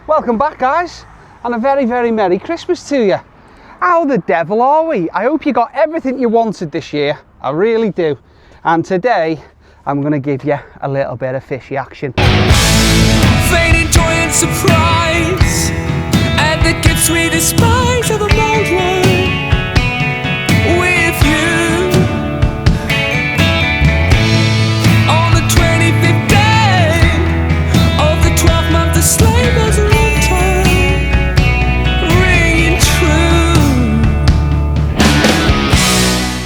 Welcome back, guys, and a very, very Merry Christmas to you. How the devil are we? I hope you got everything you wanted this year. I really do. And today, I'm going to give you a little bit of fishy action. Fading joy and surprise, and the gifts we despise are the moment with you. On the 25th day of the 12th month, the sleigh bells are on time, ringing true.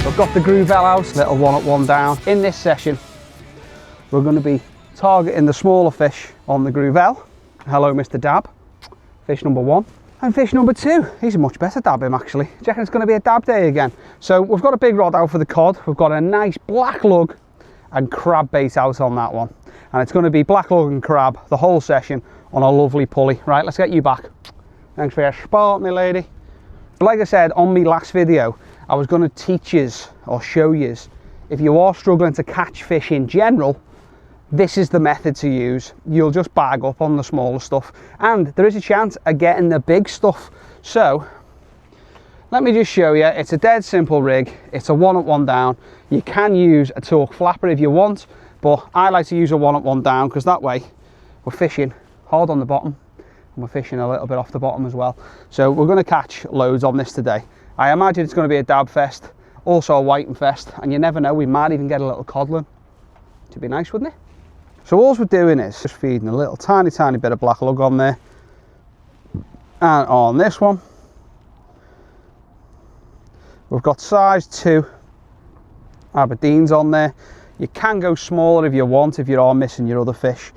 I've got the Groovelle out, little one up, one down. In this session, we're going to be targeting the smaller fish on the Groovelle. Hello, Mr. Dab. Fish number 1. And fish number 2. He's a much better dab him, actually. Do you reckon it's going to be a dab day again? So we've got a big rod out for the cod. We've got a nice black lug and crab bait out on that one. And it's going to be black lug and crab the whole session on a lovely pulley. Right, let's get you back. Thanks for your sport, my lady. But like I said on my last video, I was going to teach yous or show yous, if you are struggling to catch fish in general, this is the method to use. You'll just bag up on the smaller stuff and there is a chance of getting the big stuff. So let me just show you. It's a dead simple rig. It's a 1 up, 1 down. You can use a torque flapper if you want, but I like to use a 1 up, 1 down because that way we're fishing hard on the bottom and we're fishing a little bit off the bottom as well. So we're going to catch loads on this today. I imagine it's going to be a dab fest, also a whiting fest, and you never know, we might even get a little codlin. It'd be nice, wouldn't it? So all we're doing is just feeding a little tiny bit of black lug on there. And on this one, we've got size 2 Aberdeens on there. You can go smaller if you want, if you are missing your other fish.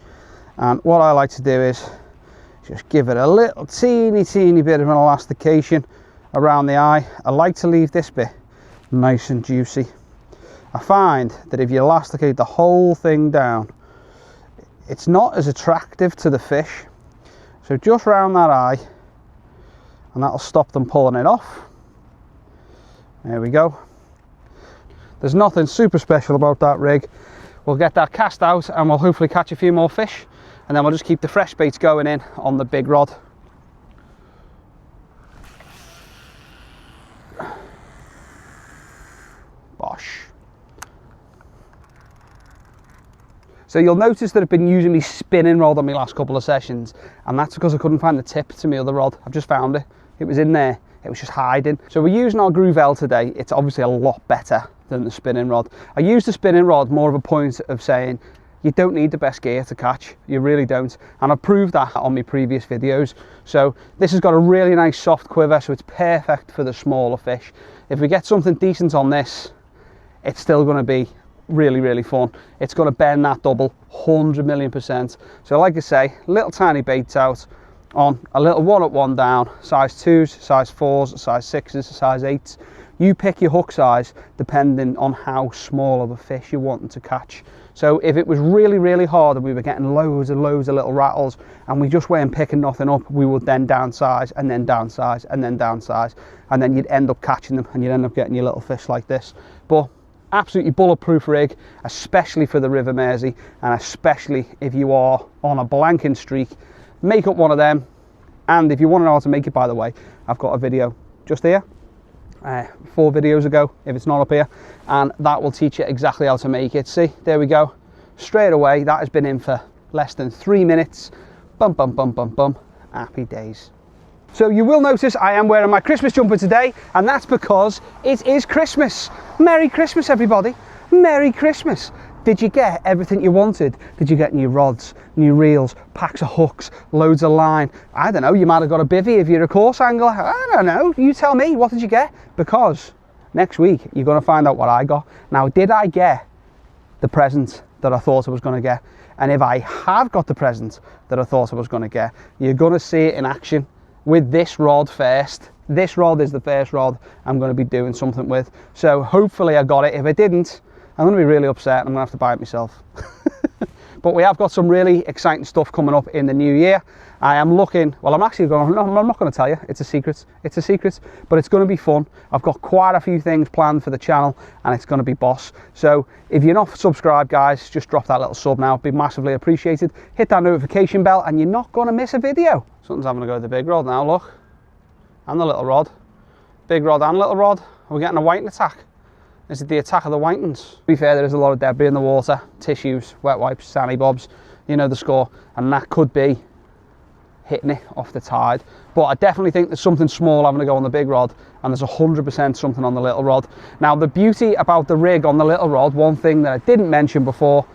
And what I like to do is just give it a little teeny bit of an elastication around the eye. I like to leave this bit nice and juicy. I find that if you elasticate the whole thing down, it's not as attractive to the fish. So just round that eye, and that'll stop them pulling it off. There we go. There's nothing super special about that rig. We'll get that cast out and we'll hopefully catch a few more fish, and then we'll just keep the fresh baits going in on the big rod. Bosh. So you'll notice that I've been using my spinning rod on my last couple of sessions, and that's because I couldn't find the tip to my other rod. I've just found it. It was in there. It was just hiding. So we're using our Groovelle today. It's obviously a lot better than the spinning rod. I use the spinning rod more of a point of saying you don't need the best gear to catch. You really don't. And I've proved that on my previous videos. So this has got a really nice soft quiver, so it's perfect for the smaller fish. If we get something decent on this, it's still going to be really fun. It's going to bend that double 100,000,000%. So like I say, little tiny baits out on a little 1 up, 1 down, size 2s, size 4s, size 6s, size 8s. You pick your hook size depending on how small of a fish you're wanting to catch. So if it was really hard and we were getting loads of little rattles and we just weren't picking nothing up, we would then downsize and then downsize and then downsize, and then you'd end up catching them and you'd end up getting your little fish like this. But absolutely bulletproof rig, especially for the River Mersey, and especially if you are on a blanking streak. Make up one of them, and if you want to know how to make it, by the way, I've got a video just here, 4 videos ago, if it's not up here, and that will teach you exactly how to make it. See, there we go, straight away. That has been in for less than 3 minutes. Bum, happy days. So you will notice I am wearing my Christmas jumper today, and that's because it is Christmas. Merry Christmas, everybody. Merry Christmas. Did you get everything you wanted? Did you get new rods, new reels, packs of hooks, loads of line? I don't know, you might have got a bivvy if you're a course angler. I don't know, you tell me, what did you get? Because next week you're going to find out what I got. Now, did I get the present that I thought I was going to get? And if I have got the present that I thought I was going to get, you're going to see it in action with this rod first. This rod is the first rod I'm going to be doing something with. So hopefully I got it. If I didn't, I'm going to be really upset and I'm going to have to buy it myself. But we have got some really exciting stuff coming up in the new year. I am looking, well, I'm actually going, no, I'm not going to tell you, it's a secret, but it's going to be fun. I've got quite a few things planned for the channel, and it's going to be boss. So if you're not subscribed, guys, just drop that little sub now, it'd be massively appreciated. Hit that notification bell and you're not going to miss a video. Something's having to go with the big rod now, look, and the little rod. Big rod and little rod. Are we getting a whiting attack? Is it the attack of the whitings? To be fair, there is a lot of debris in the water, tissues, wet wipes, sandy bobs, you know the score, and that could be hitting it off the tide. But I definitely think there's something small having to go on the big rod, and there's 100% something on the little rod. Now, the beauty about the rig on the little rod, one thing that I didn't mention before,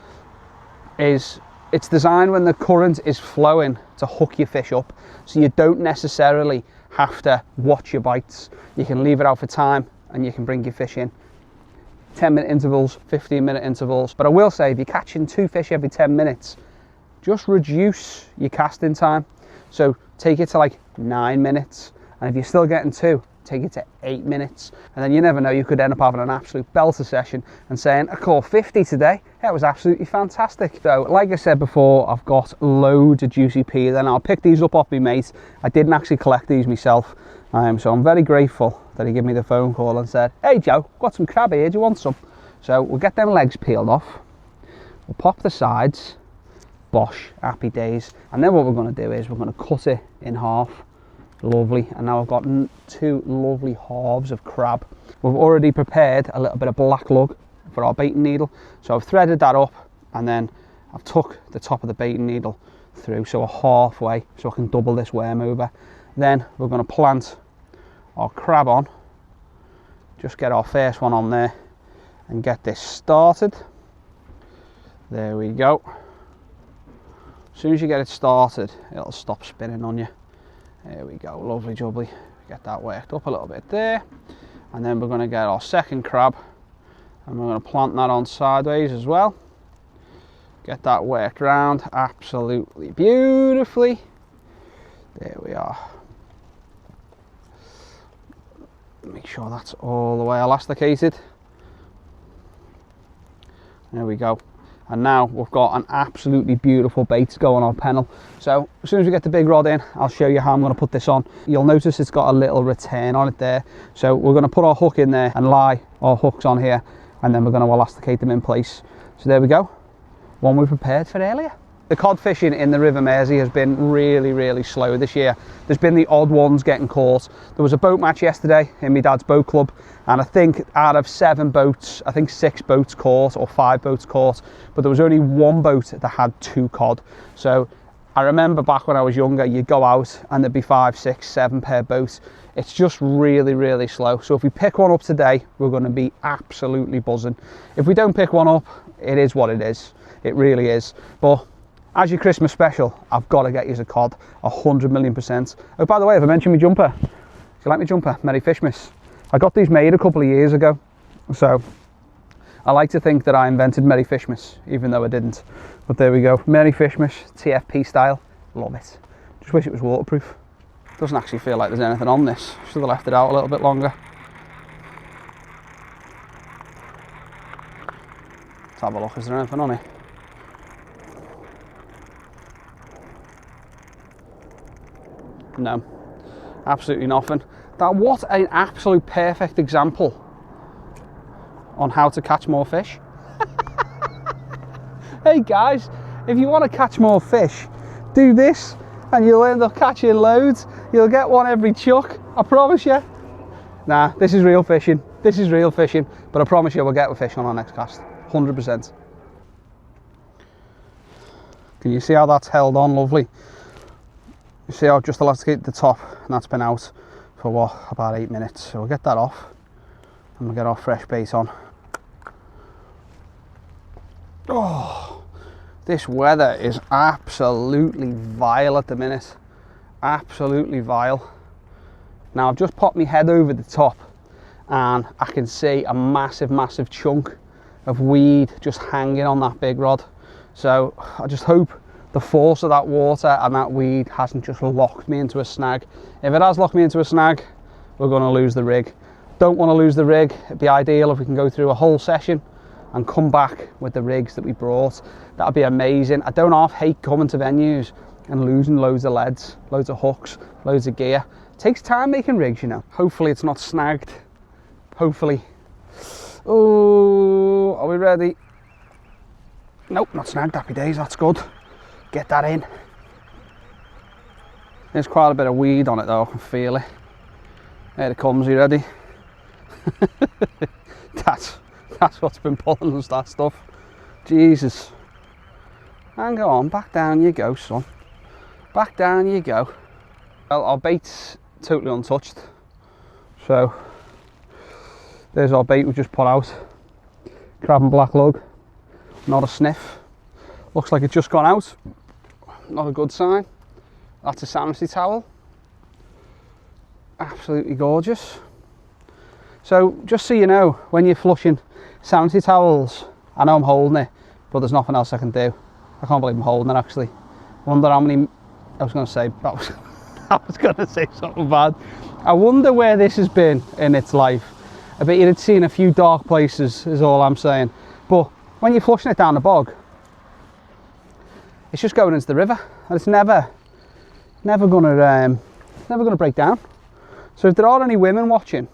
is it's designed when the current is flowing to hook your fish up, so you don't necessarily have to watch your bites. You can leave it out for time and you can bring your fish in. 10-minute intervals, 15-minute intervals. But I will say, if you're catching 2 fish every 10 minutes, just reduce your casting time. So take it to like 9 minutes. And if you're still getting 2, take it to 8 minutes. And then you never know, you could end up having an absolute belter session and saying, I caught 50 today. That was absolutely fantastic. So like I said before, I've got loads of juicy peas, and I'll pick these up off my mate. I didn't actually collect these myself. So I'm very grateful that he gave me the phone call and said, hey Joe, got some crab here, do you want some? So we'll get them legs peeled off, we'll pop the sides, bosh, happy days. And then what we're going to do is we're going to cut it in half. Lovely. And now I've got 2 lovely halves of crab. We've already prepared a little bit of black lug for our baiting needle, so I've threaded that up, and then I've took the top of the baiting needle through, so a halfway, so I can double this worm over. Then we're going to plant our crab on, just get our first one on there and get this started. There we go. As soon as you get it started, it'll stop spinning on you. There we go, lovely jubbly. Get that worked up a little bit there, and then we're going to get our second crab and we're going to plant that on sideways as well. Get that worked round absolutely beautifully. There we are. Make sure that's all the way elasticated. There we go. And now we've got an absolutely beautiful bait to go on our pennel. So as soon as we get the big rod in, I'll show you how I'm going to put this on. You'll notice it's got a little return on it there. So we're going to put our hook in there and lie our hooks on here, and then we're going to elasticate them in place. So there we go, one we prepared for earlier. The cod fishing in the River Mersey has been really slow this year. There's been the odd ones getting caught. There was a boat match yesterday in my dad's boat club, and I think out of 7 boats, I think 6 boats caught or 5 boats caught, but there was only 1 boat that had 2 cod. So I remember back when I was younger, you'd go out and there'd be 5, 6, 7 pair boats. It's just really slow. So if we pick one up today, we're going to be absolutely buzzing. If we don't pick one up, it is what it is. It really is. But as your Christmas special, I've got to get you a cod, 100,000,000%. Oh, by the way, have I mentioned my jumper? Do you like my jumper? Merry Fishmas. I got these made a couple of years ago, so I like to think that I invented Merry Fishmas, even though I didn't. But there we go, Merry Fishmas, TFP style, love it. Just wish it was waterproof. Doesn't actually feel like there's anything on this. Should have left it out a little bit longer. Let's have a look, is there anything on it? No, absolutely nothing. What an absolute perfect example on how to catch more fish. Hey guys, if you want to catch more fish, do this and you'll end up catching loads. You'll get one every chuck, I promise you. Nah, this is real fishing. This is real fishing, but I promise you we'll get a fish on our next cast, 100%. Can you see how that's held on lovely? You see how I've just elasticated the top, and that's been out for what, about 8 minutes. So we'll get that off and we'll get our fresh bait on. Oh, this weather is absolutely vile at the minute. Absolutely vile. Now I've just popped my head over the top and I can see a massive chunk of weed just hanging on that big rod. So I just hope the force of that water and that weed hasn't just locked me into a snag. If it has locked me into a snag, we're going to lose the rig. Don't want to lose the rig. It'd be ideal if we can go through a whole session and come back with the rigs that we brought. That'd be amazing. I don't half hate coming to venues and losing loads of leads, loads of hooks, loads of gear. It takes time making rigs, you know. Hopefully it's not snagged. Hopefully. Oh, are we ready? Nope, not snagged. Happy days, that's good. Get that in. There's quite a bit of weed on it though, I can feel it. There it comes, you ready? That's what's been pulling us, that stuff. Jesus. And go on, back down you go, son. Back down you go. Well, our bait's totally untouched. So, there's our bait we just put out. Crab and black lug. Not a sniff. Looks like it's just gone out. Not a good sign. That's a sanity towel. Absolutely gorgeous. So just so you know, when you're flushing sanity towels, I know I'm holding it, but there's nothing else I can do. I can't believe I'm holding it actually. I wonder how many, I was going to say something bad. I wonder where this has been in its life. I bet you'd seen a few dark places is all I'm saying. But when you're flushing it down the bog, it's just going into the river and it's never gonna break down. So if there are any women watching,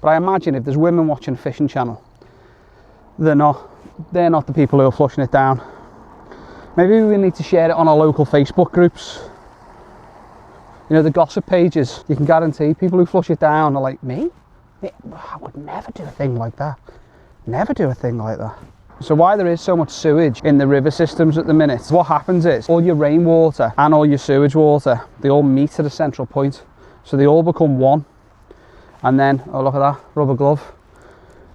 but I imagine if there's women watching a fishing channel, they're not the people who are flushing it down. Maybe we need to share it on our local Facebook groups. You know, the gossip pages. You can guarantee people who flush it down are like, me? I would never do a thing like that. Never do a thing like that. So why there is so much sewage in the river systems at the minute, what happens is all your rainwater and all your sewage water, they all meet at a central point. So they all become one. And then, oh look at that, rubber glove.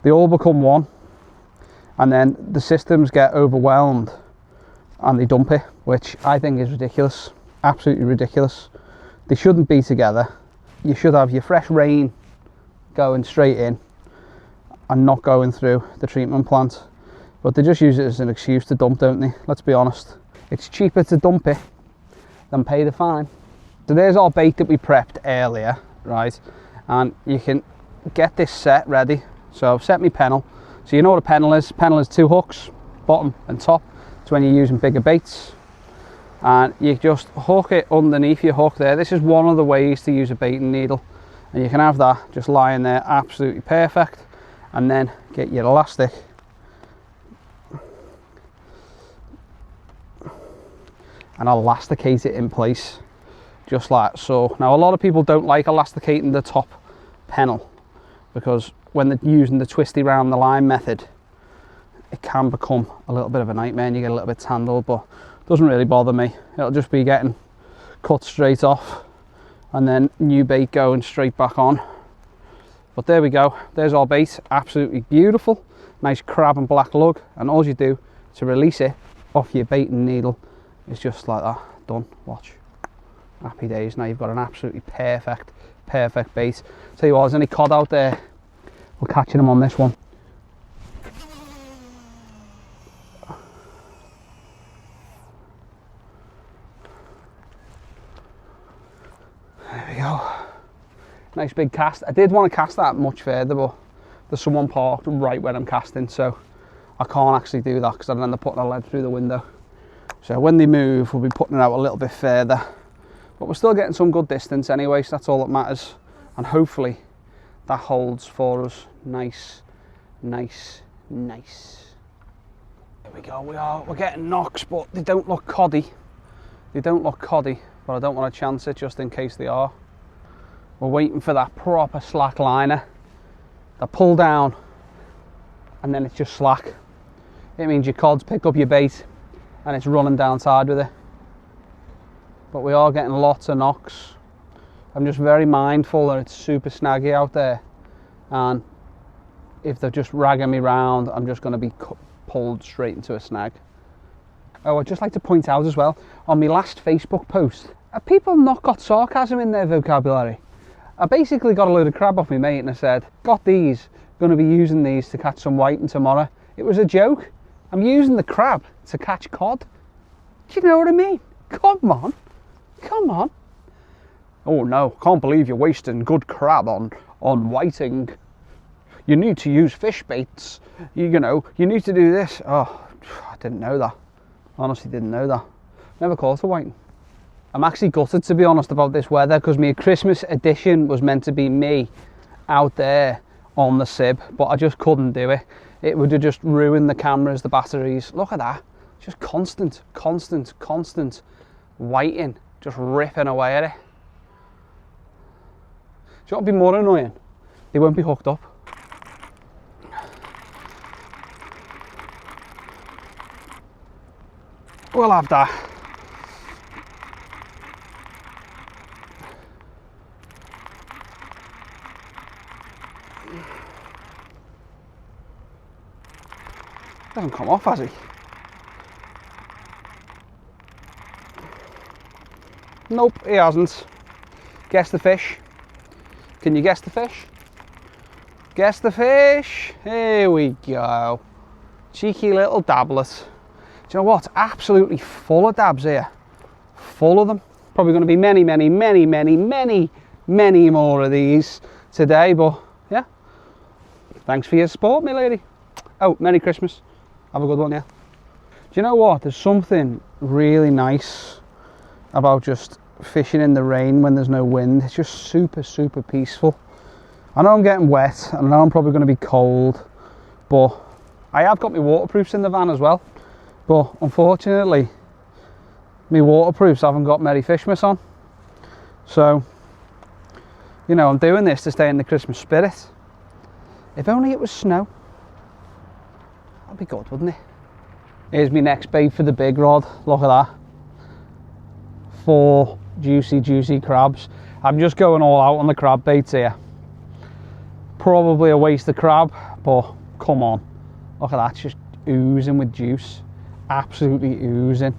They all become one. And then the systems get overwhelmed and they dump it, which I think is ridiculous. Absolutely ridiculous. They shouldn't be together. You should have your fresh rain going straight in and not going through the treatment plant. But they just use it as an excuse to dump, don't they? Let's be honest. It's cheaper to dump it than pay the fine. So there's our bait that we prepped earlier, right? And you can get this set ready. So I've set my pennel. So you know what a pennel is. Pennel is 2 hooks, bottom and top. It's when you're using bigger baits. And you just hook it underneath your hook there. This is one of the ways to use a baiting needle. And you can have that just lying there absolutely perfect. And then get your elastic and elasticate it in place just like so. Now a lot of people don't like elasticating the top pennel because when they're using the twisty round the line method, it can become a little bit of a nightmare and you get a little bit tangled, but it doesn't really bother me. It'll just be getting cut straight off and then new bait going straight back on. But there we go, there's our bait, absolutely beautiful, nice crab and black lug, and all you do to release it off your baiting needle is just like that, done, watch. Happy days, now you've got an absolutely perfect bait. Tell you what, there's any cod out there, we're catching them on this one. There we go. Nice big cast. I did want to cast that much further, but there's someone parked right where I'm casting, so I can't actually do that because I'd end up putting a lead through the window. So when they move, we'll be putting it out a little bit further. But we're still getting some good distance anyway, so that's all that matters. And hopefully that holds for us. Nice, nice, nice. There we go, we're getting knocks, but they don't look coddy. They don't look coddy, but I don't want to chance it just in case they are. We're waiting for that proper slack liner. That pull down, and then it's just slack. It means your cods pick up your bait, and it's running down side with it. But we are getting lots of knocks. I'm just very mindful that it's super snaggy out there, and if they're just ragging me round, I'm just going to be pulled straight into a snag. Oh, I'd just like to point out as well, on my last Facebook post, have people not got sarcasm in their vocabulary? I basically got a load of crab off my mate and I said, got these, going to be using these to catch some whiting tomorrow. It was a joke. I'm using the crab to catch cod. Do you know what I mean? Come on. Come on. Oh no, can't believe you're wasting good crab on whiting. you need to use fish baits, you know, you need to do this. Oh, I didn't know that. Honestly, didn't know that. Never caught a whiting. I'm actually gutted, to be honest, about this weather, because my Christmas edition was meant to be me out there on the sib, but I just couldn't do it. It would have just ruined the cameras, the batteries. Look at that. Just constant whiting, just ripping away at it. Do you know what would be more annoying? They won't be hooked up. We'll have that. Doesn't come off, has he? Nope, he hasn't. Guess the fish. Can you guess the fish? Guess the fish. Here we go. Cheeky little dablet. Do you know what? Absolutely full of dabs here. Full of them. Probably going to be many more of these today, but yeah. Thanks for your support, my lady. Oh, Merry Christmas. Have a good one, yeah. Do you know what? There's something really nice about just fishing in the rain when there's no wind. It's just super peaceful. I know I'm getting wet, and I know I'm probably going to be cold, but I have got my waterproofs in the van as well. But unfortunately, my waterproofs haven't got Merry Fishmas on. So, you know, I'm doing this to stay in the Christmas spirit. If only it was snow. That'd be good, wouldn't it? Here's my next bait for the big rod. Look at that. 4 juicy crabs. I'm just going all out on the crab baits here. Probably a waste of crab, but come on. Look at that, it's just oozing with juice. Absolutely oozing.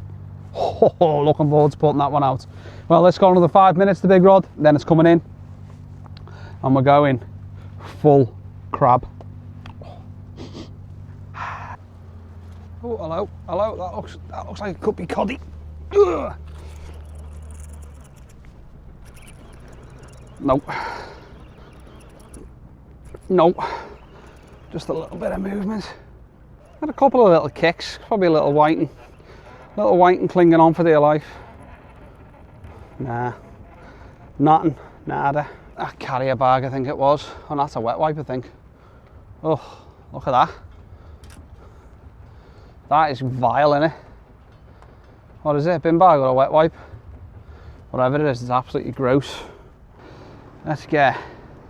Oh, looking forward to putting that one out. Well, let's go another 5 minutes, the big rod, then it's coming in. And we're going full crab. Oh, hello, that looks like it could be coddy. Ugh. Nope, just a little bit of movement. Had a couple of little kicks, probably a little whiting clinging on for dear life. Nah, nothing, nada. A carrier bag, I think it was, and that's a wet wipe, I think. Oh, look at that. That is vile, innit? What is it, a bin bag or a wet wipe? Whatever it is, it's absolutely gross. Let's get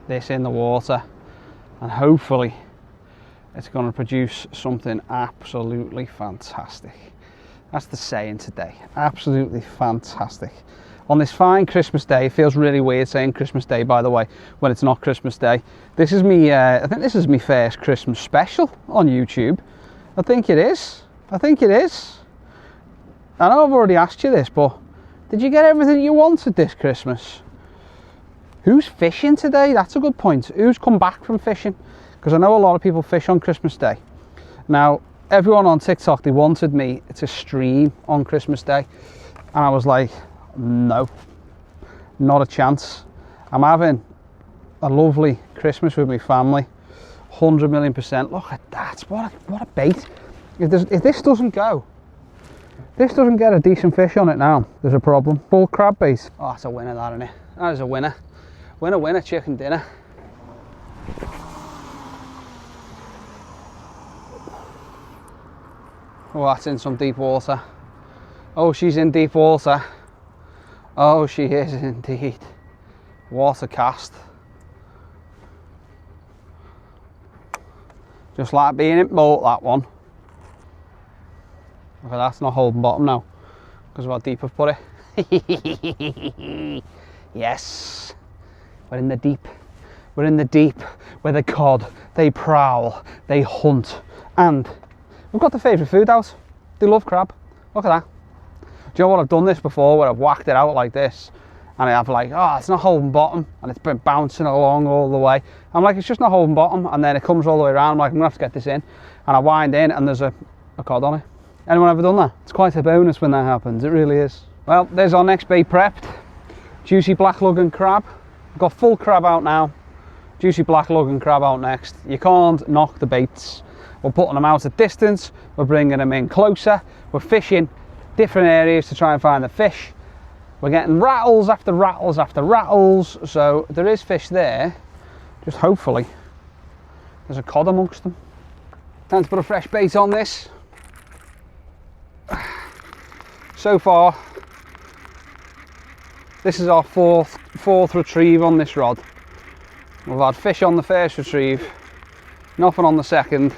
this in the water, and hopefully it's going to produce something absolutely fantastic. That's the saying today, absolutely fantastic. On this fine Christmas day, it feels really weird saying Christmas Day, by the way, when it's not Christmas Day. This is me, I think this is my first Christmas special on YouTube. I think it is. I know I've already asked you this, but did you get everything you wanted this Christmas? Who's fishing today? That's a good point. Who's come back from fishing? Because I know a lot of people fish on Christmas Day. Now, everyone on TikTok, they wanted me to stream on Christmas Day. And I was like, no, not a chance. I'm having a lovely Christmas with my family. 100,000,000%. Look at that, what a bait. If this doesn't go, this doesn't get a decent fish on it now, there's a problem. Full crab bait. Oh, that's a winner, that, isn't it? That is a winner. Winner, chicken dinner. Oh, that's in some deep water. Oh, she's in deep water. Oh, she is indeed. What a cast. Just like being in boat, that one. Okay, that's not holding bottom now, because of how deep I've put it. Yes. We're in the deep. We're in the deep where the cod, they prowl, they hunt, and we've got the favourite food out. They love crab. Look at that. Do you know what, I've done this before where I've whacked it out like this, and I've like, oh, it's not holding bottom, and it's been bouncing along all the way. I'm like, it's just not holding bottom, and then it comes all the way around. I'm like, I'm gonna have to get this in, and I wind in, and there's a cod on it. Anyone ever done that? It's quite a bonus when that happens, it really is. Well, there's our next bait prepped. Juicy black lug and crab. I've got full crab out now. Juicy black lug and crab out next. You can't knock the baits. We're putting them out at distance, we're bringing them in closer, we're fishing different areas to try and find the fish. We're getting rattles after rattles after rattles, so there is fish there, just hopefully there's a cod amongst them. Time to put a fresh bait on this. So far, this is our fourth retrieve on this rod. We've had fish on the first retrieve, nothing on the second,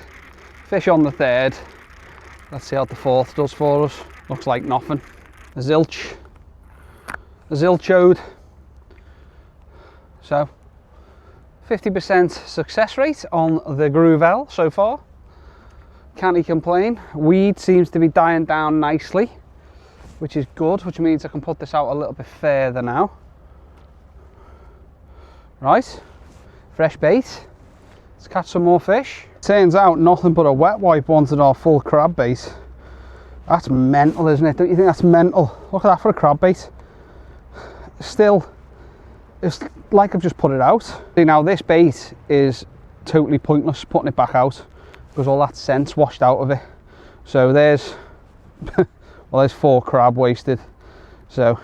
fish on the third. Let's see how the fourth does for us. Looks like nothing. A zilch. A zilchode. So 50% success rate on the Groovelle so far. Can't complain. Weed seems to be dying down nicely, which is good, which means I can put this out a little bit further now. Right, fresh bait. Let's catch some more fish. Turns out nothing but a wet wipe wanted our full crab bait. That's mental, isn't it? Don't you think that's mental? Look at that for a crab bait. Still, it's like I've just put it out. See, now this bait is totally pointless putting it back out because all that scent's washed out of it. So there's, well, there's 4 crab wasted. So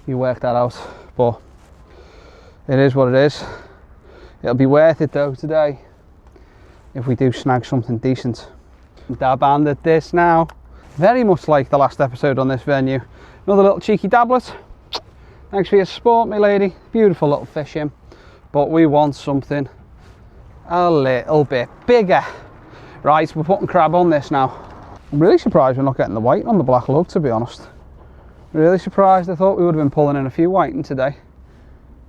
you work that out, but it is what it is. It'll be worth it though today if we do snag something decent. Dab hand at this now. Very much like the last episode on this venue. Another little cheeky dablet. Thanks for your support, my lady. Beautiful little fish in, but we want something a little bit bigger. Right, we're putting crab on this now. I'm really surprised we're not getting the white on the black lug, to be honest. Really surprised. I thought we would have been pulling in a few whiting today.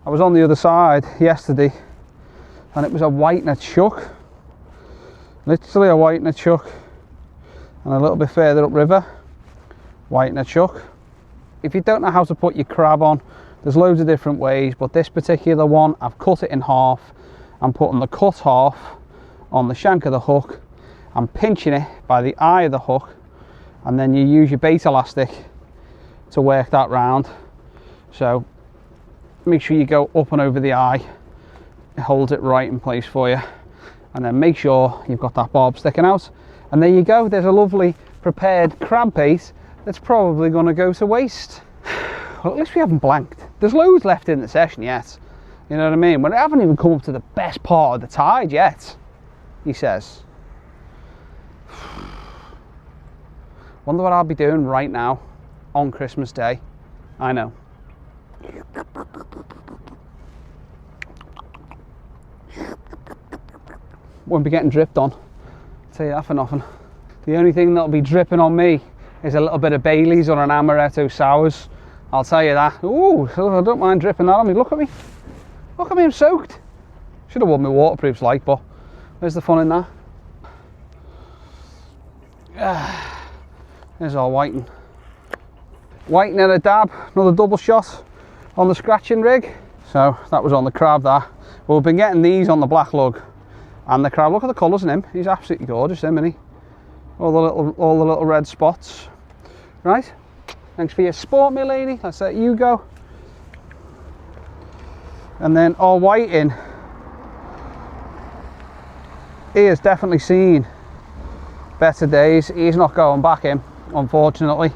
I was on the other side yesterday and it was a white and a chuck. Literally a white and a chuck. And a little bit further upriver, white and a chuck. If you don't know how to put your crab on, there's loads of different ways, but this particular one, I've cut it in half. I'm putting the cut half on the shank of the hook. I'm pinching it by the eye of the hook, and then you use your bait elastic to work that round. So make sure you go up and over the eye. It holds it right in place for you. And then make sure you've got that barb sticking out. And there you go, there's a lovely prepared crab bait that's probably going to go to waste. Well, at least we haven't blanked. There's loads left in the session yet. You know what I mean? We haven't even come up to the best part of the tide yet, he says. Wonder what I'll be doing right now on Christmas Day. I know. Won't be getting dripped on. I'll tell you that for nothing. The only thing that'll be dripping on me is a little bit of Bailey's or an Amaretto Sours. I'll tell you that. Ooh, I don't mind dripping that on me. Look at me. Look at me, I'm soaked. Should have worn my waterproofs like, but where's the fun in that? There's our whiting. Whiting and a dab, another double shot on the scratching rig. So that was on the crab there. Well, we've been getting these on the black lug and the crab. Look at the colours in him. He's absolutely gorgeous, isn't he? All the little red spots. Right. Thanks for your support, my lady. Let's let you go. And then our whiting. He has definitely seen better days. He's not going back in, unfortunately.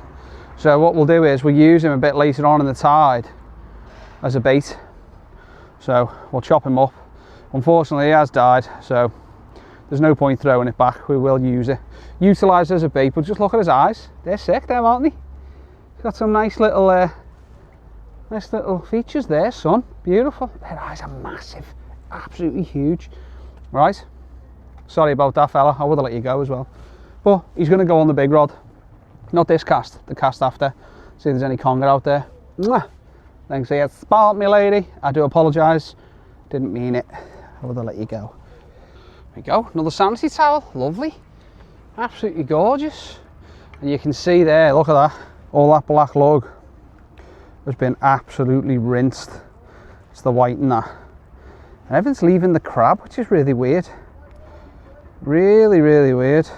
So what we'll do is we'll use him a bit later on in the tide as a bait. So we'll chop him up. Unfortunately, he has died, so there's no point throwing it back. We will use it, utilise it as a bait. But just look at his eyes; they're sick, there, aren't they? He's got some nice little features there, son. Beautiful. Their eyes are massive, absolutely huge. Right. Sorry about that, fella. I would have let you go as well. But he's going to go on the big rod. Not this cast, the cast after. See if there's any conger out there. Mwah. Thanks for your support, my lady. I do apologise. Didn't mean it. I would have let you go. There we go. Another sanity towel. Lovely. Absolutely gorgeous. And you can see there, look at that. All that black lug has been absolutely rinsed. It's the white in that. And everything's leaving the crab, which is really weird. Really, really weird.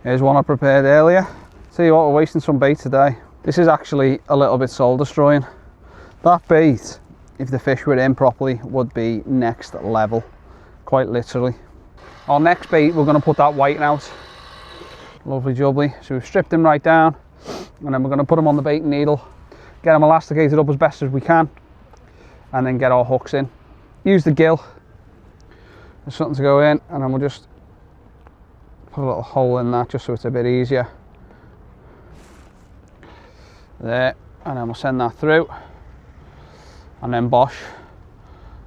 Here's one I prepared earlier. Tell you what, we're wasting some bait today. This is actually a little bit soul destroying. That bait if the fish were in properly, would be next level, quite literally. Our next bait, we're going to put that whiting out. Lovely jubbly. So we've stripped him right down, and then we're going to put him on the baiting needle, get him elasticated up as best as we can, and then get our hooks in. Use the gill. There's something to go in, and then we'll just put a little hole in that just so it's a bit easier. There, and then we'll send that through, and then bosh,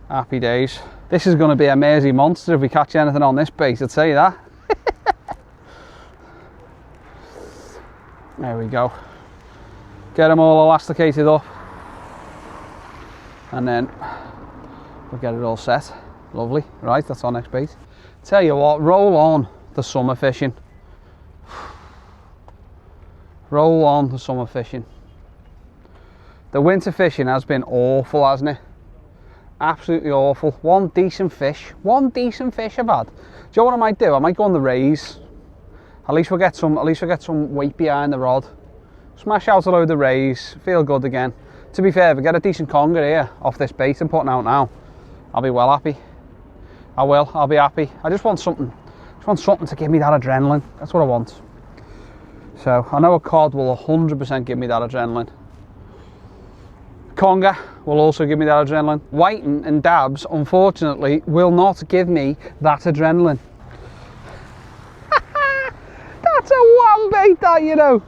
happy days. This is going to be a Mersey monster if we catch anything on this bait, I'll tell you that. There we go. Get them all elasticated up, and then we'll get it all set. Lovely. Right, that's our next bait. Tell you what, roll on the summer fishing. Roll on the summer fishing. The winter fishing has been awful, hasn't it? Absolutely awful. One decent fish I've had. Do you know what I might do? I might go on the rays. At least we'll get some weight behind the rod. Smash out a load of rays, feel good again. To be fair, if I get a decent conger here off this bait I'm putting out now, I'll be well happy. I'll be happy. I just want something to give me that adrenaline. That's what I want. So I know a cod will 100% give me that adrenaline. Conger will also give me that adrenaline. Whiting and dabs, unfortunately, will not give me that adrenaline. That's a wham bait, that, you know.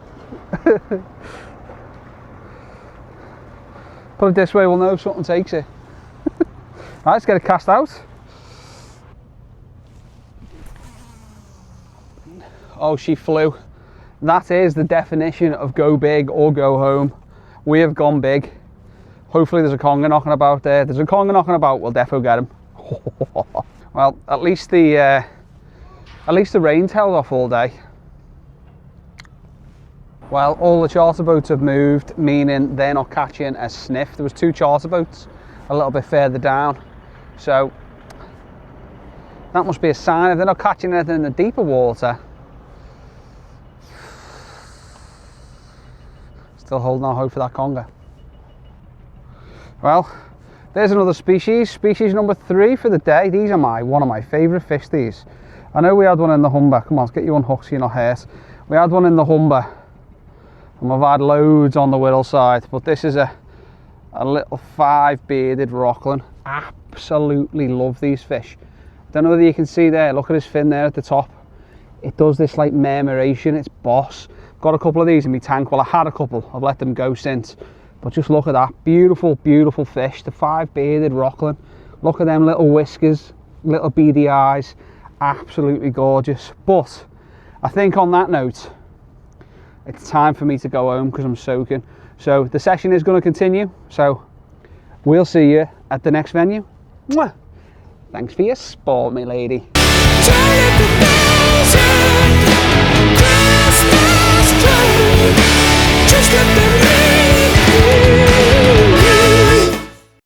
Put it this way, we'll know if something takes it. Right, let's get it cast out. Oh, she flew. That is the definition of go big or go home. We have gone big. Hopefully there's a conger knocking about there. If there's a conger knocking about, we'll defo get him. Well, at least the rain's held off all day. Well, all the charter boats have moved, meaning they're not catching a sniff. There was 2 charter boats a little bit further down, so that must be a sign. If they're not catching anything in the deeper water, still holding our hope for that conger. Well, there's another species number 3 for the day. These are one of my favourite fish, these. I know we had one in the Humber. Come on, let's get you unhooked so you're not hurt. We had one in the Humber, and we've had loads on the Whittle side, but this is a little 5-bearded rockland. Absolutely love these fish. I don't know whether you can see there, look at his fin there at the top. It does this like murmuration, it's boss. Got a couple of these in my tank. Well, I had a couple, I've let them go since. But just look at that, beautiful, beautiful fish, the 5-bearded rockland. Look at them little whiskers, little beady eyes, absolutely gorgeous. But I think on that note, it's time for me to go home because I'm soaking. So the session is going to continue. So we'll see you at the next venue. Mwah. Thanks for your sport, my lady. Just let them leave.